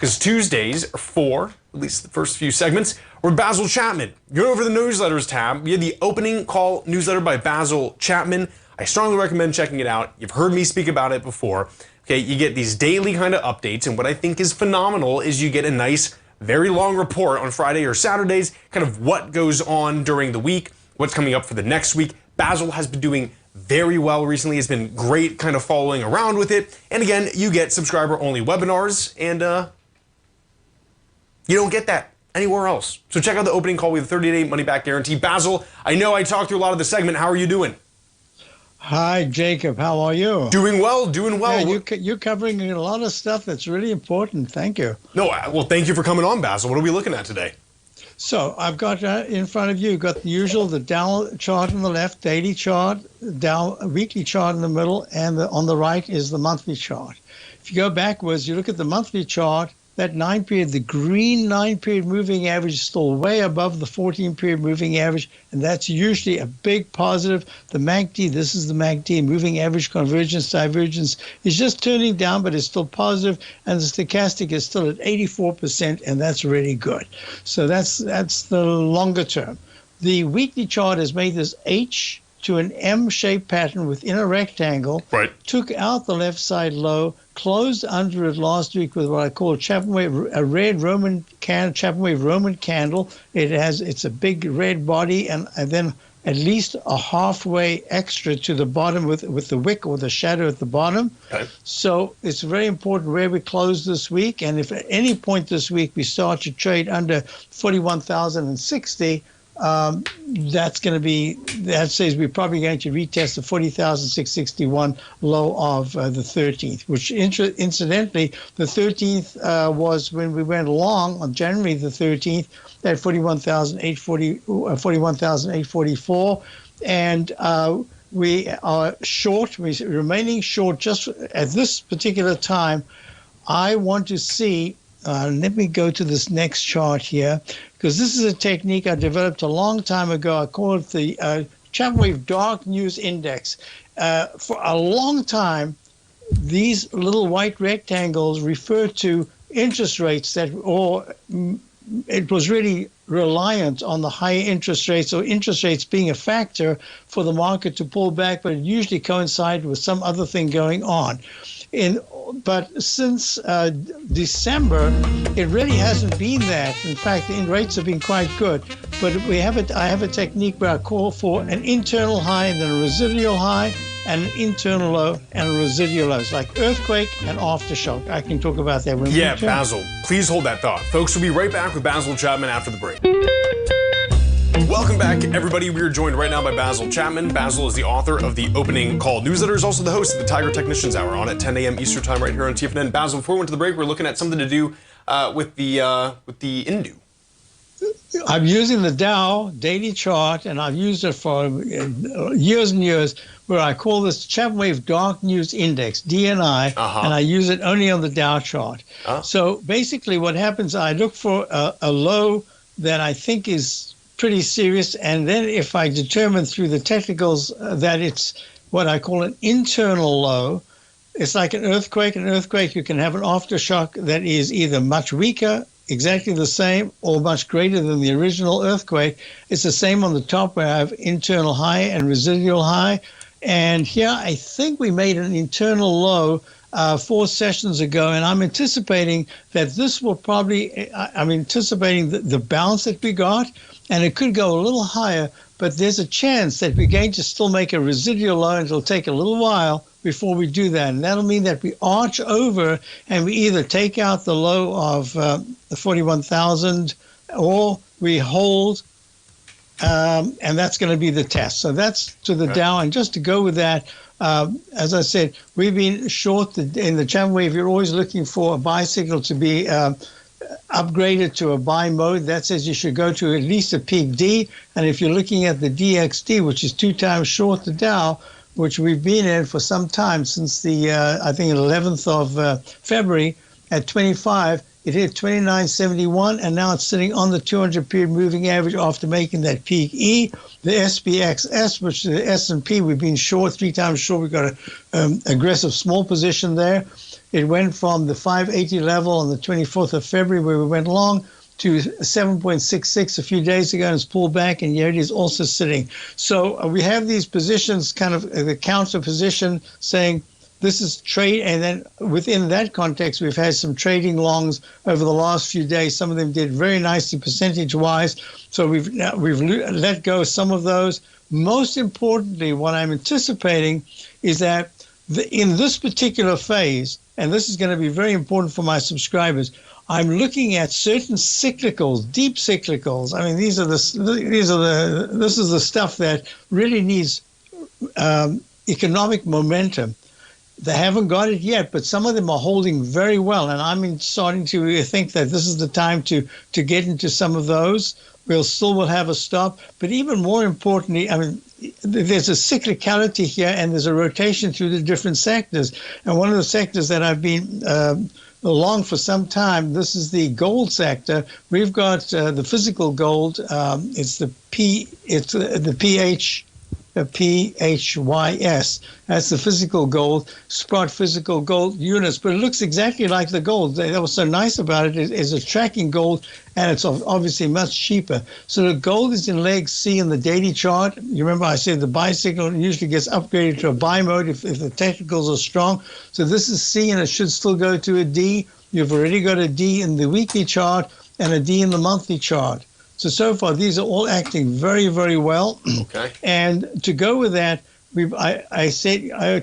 because Tuesdays are for, at least the first few segments, with Basil Chapman. Go over the newsletters tab. We had the opening call newsletter by Basil Chapman. I strongly recommend checking it out. You've heard me speak about it before. Okay, you get these daily kind of updates, and what I think is phenomenal is you get a nice, very long report on Friday or Saturdays, kind of what goes on during the week, what's coming up for the next week. Basil has been doing very well recently. It's been great kind of following around with it. And again, you get subscriber-only webinars, and you don't get that anywhere else. So check out the opening call with a 30-day money-back guarantee. Basil, I know I talked through a lot of the segment. How are you doing? Hi, Jacob. How are you? Doing well, doing well. Yeah, you're covering a lot of stuff that's really important. Thank you. No, well, thank you for coming on, Basil. What are we looking at today? So I've got in front of you, you've got the usual, the Dow chart on the left, daily chart, Dow weekly chart in the middle, and on the right is the monthly chart. If you go backwards, you look at the monthly chart, that 9-period, the green 9-period moving average is still way above the 14-period moving average, and that's usually a big positive. The MACD, this is the MACD, moving average convergence, divergence, is just turning down, but it's still positive, and the stochastic is still at 84%, and that's really good. So that's the longer term. The weekly chart has made this H to an M-shaped pattern within a rectangle, right. Took out the left side low, closed under it last week with what I call Chapman wave, a red Roman Chapman wave Roman candle. It's a big red body, and then at least a halfway extra to the bottom with the wick or the shadow at the bottom. Okay. So it's very important where we close this week, and if at any point this week we start to trade under 41,060, that says we're probably going to retest the 40,661 low of the 13th, which incidentally, the 13th was when we went long on January the 13th at 41,844, and we are short, we're remaining short just at this particular time. I want to see, let me go to this next chart here, because this is a technique I developed a long time ago. I call it the Chapman Wave Dark News Index. For a long time, these little white rectangles refer to interest rates it was really reliant on the high interest rates, or interest rates being a factor for the market to pull back, but it usually coincided with some other thing going on. But since December, it really hasn't been that. In fact, the rates have been quite good. But I have a technique where I call for an internal high and then a residual high, and an internal low and a residual low. It's like earthquake and aftershock. I can talk about that when we return. Basil, please hold that thought. Folks, we'll be right back with Basil Chapman after the break. Welcome back, everybody. We are joined right now by Basil Chapman. Basil is the author of the Opening Call newsletter, is also the host of the Tiger Technicians Hour on at 10 a.m. Eastern Time right here on TFNN. Basil, before we went to the break, we're looking at something to do with the Indu. I'm using the Dow daily chart, and I've used it for years and years, where I call this Chapman Wave Dark News Index, DNI, and I use it only on the Dow chart. So basically what happens, I look for a low that I think is pretty serious, and then if I determine through the technicals that it's what I call an internal low, it's like an earthquake. An earthquake, you can have an aftershock that is either much weaker, exactly the same, or much greater than the original earthquake. It's the same on the top where I have internal high and residual high. And here I think we made an internal low 4 sessions ago, and I'm anticipating that this will probably, I'm anticipating the bounce that we got, and it could go a little higher, but there's a chance that we're going to still make a residual low, and it'll take a little while before we do that. And that'll mean that we arch over and we either take out the low of the 41,000 or we hold, and that's going to be the test. So that's to the Dow. And just to go with that, as I said, we've been short in the Chapman Wave. You're always looking for a buy signal to be upgraded to a buy mode. That says you should go to at least a peak D. And if you're looking at the DXD, which is 2 times short the Dow, which we've been in for some time since the, I think, 11th of February at 25, it hit 29.71, and now it's sitting on the 200-period moving average after making that peak E. The SPXS, which is the S&P, we've been short, 3 times short. We've got an aggressive small position there. It went from the 580 level on the 24th of February where we went long to 7.66 a few days ago, and it's pulled back, and here it is also sitting. So we have these positions, kind of the counter position saying this is trade, and then within that context, we've had some trading longs over the last few days. Some of them did very nicely percentage-wise, so we've let go of some of those. Most importantly, what I'm anticipating is that in this particular phase, and this is going to be very important for my subscribers, I'm looking at certain cyclicals, deep cyclicals. I mean, this is the stuff that really needs economic momentum. They haven't got it yet, but some of them are holding very well, and I'm starting to think that this is the time to get into some of those. We'll have a stop, but even more importantly, I mean, there's a cyclicality here, and there's a rotation through the different sectors. And one of the sectors that I've been long for some time, this is the gold sector. We've got the physical gold. It's the PHYS. That's the physical gold, spot physical gold units, but it looks exactly like the gold. That was so nice about it is it's tracking gold, and it's obviously much cheaper. So the gold is in leg C in the daily chart. You remember I said the buy signal usually gets upgraded to a buy mode if the technicals are strong. So this is C, and it should still go to a D. You've already got a D in the weekly chart and a D in the monthly chart. So far, these are all acting very, very well. Okay. And to go with that, I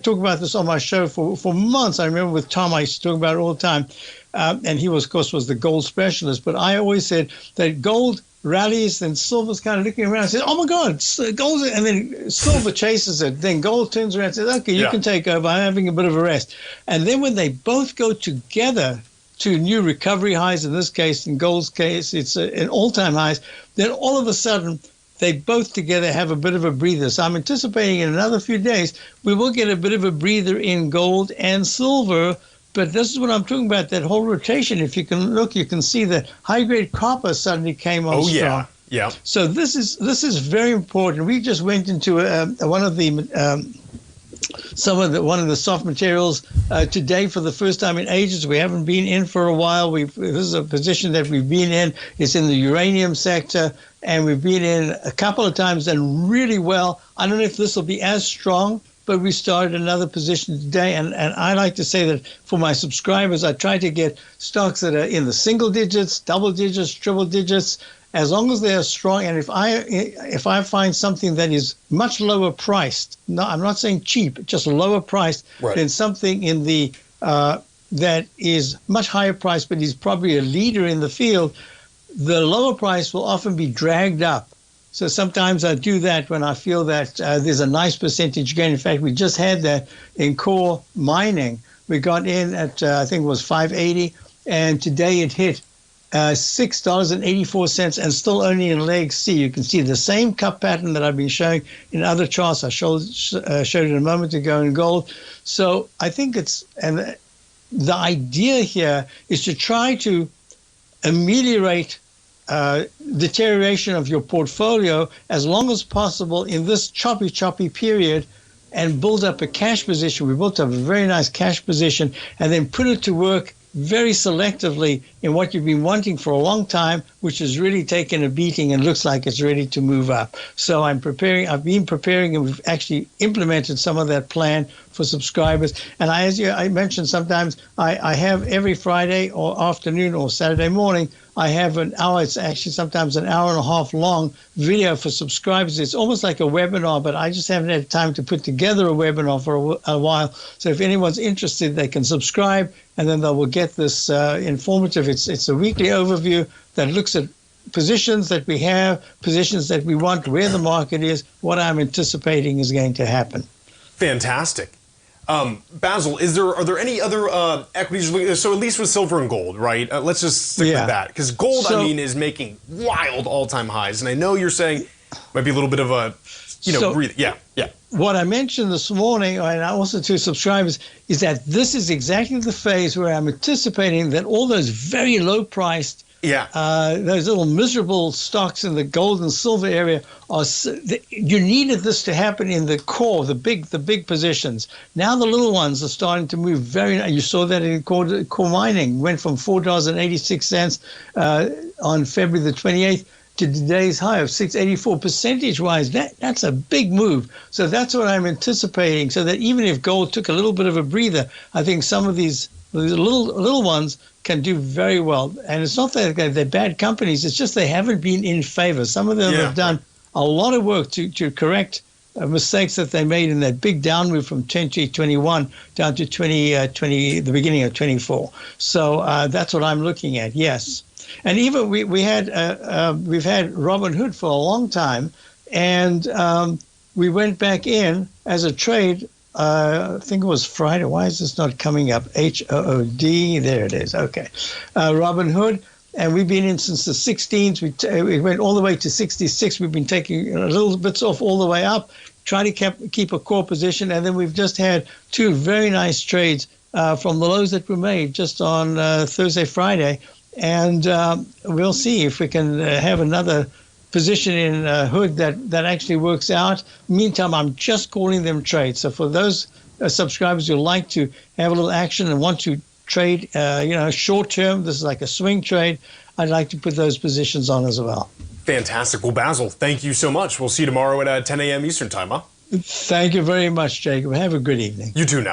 talk about this on my show for months. I remember with Tom, I used to talk about it all the time. And he, of course, was the gold specialist. But I always said that gold rallies, then silver's kind of looking around and says, oh, my God, gold. And then silver chases it. Then gold turns around and says, okay, you can take over. I'm having a bit of a rest. And then when they both go together to new recovery highs, in this case, in gold's case, it's an all-time highs, then all of a sudden, they both together have a bit of a breather. So I'm anticipating in another few days, we will get a bit of a breather in gold and silver. But this is what I'm talking about, that whole rotation. If you can look, you can see that high-grade copper suddenly came on strong. Yeah. So this is very important. We just went into one of the soft materials today for the first time in ages. We haven't been in for a while. This is a position that we've been in. It's in the uranium sector, and we've been in a couple of times and really well. I don't know if this will be as strong, but we started another position today. And I like to say that for my subscribers, I try to get stocks that are in the single digits, double digits, triple digits, as long as they are strong. And if I find something that is much lower priced, no, I'm not saying cheap, just lower priced than something in the that is much higher priced, but is probably a leader in the field, the lower price will often be dragged up. So sometimes I do that when I feel that there's a nice percentage gain. In fact, we just had that in core mining. We got in at, I think it was 580, and today it hit $6.84 and still only in leg C. You can see the same cup pattern that I've been showing in other charts. I showed it a moment ago in gold. So I think and the idea here is to try to ameliorate deterioration of your portfolio as long as possible in this choppy period and build up a cash position. We built up a very nice cash position and then put it to work very selectively in what you've been wanting for a long time, which has really taken a beating and looks like it's ready to move up. So I've been preparing, and we've actually implemented some of that plan for subscribers. And as I mentioned, sometimes I have every Friday or afternoon or Saturday morning, I have an hour, it's actually sometimes an hour and a half long video for subscribers. It's almost like a webinar, but I just haven't had time to put together a webinar for a while. So if anyone's interested, they can subscribe, and then they will get this informative. It's a weekly overview that looks at positions that we have, positions that we want, where the market is, what I'm anticipating is going to happen. Fantastic. Basil, are there any other equities? So at least with silver and gold, right? Let's just stick with that, because gold, is making wild all-time highs, and I know you're saying might be a little bit of a, breathe. Yeah. What I mentioned this morning, and also to subscribers, is that this is exactly the phase where I'm anticipating that all those very low-priced Yeah. Those little miserable stocks in the gold and silver area you needed this to happen in the core, the big positions. Now the little ones are starting to move you saw that in core mining went from $4.86 on February the 28th to today's high of 684 percentage-wise. That's a big move. So that's what I'm anticipating. So that even if gold took a little bit of a breather, I think some of these little ones can do very well. And it's not that they're bad companies. It's just they haven't been in favor. Some of them have done a lot of work to correct mistakes that they made in that big down move from 2021 down to 2020, the beginning of 24. So that's what I'm looking at. Yes. And even we've had Robinhood for a long time, and we went back in as a trade. I think it was Friday. Why is this not coming up? HOOD. There it is. Okay, Robinhood, and we've been in since the 16s. We went all the way to 66. We've been taking a little bits off all the way up, trying to keep a core position, and then we've just had two very nice trades from the lows that were made just on Thursday, Friday. And we'll see if we can have another position in Hood that actually works out. Meantime, I'm just calling them trades. So for those subscribers who like to have a little action and want to trade, short term, this is like a swing trade, I'd like to put those positions on as well. Fantastic. Well, Basil, thank you so much. We'll see you tomorrow at 10 a.m. Eastern time, huh? Thank you very much, Jacob. Have a good evening. You too now.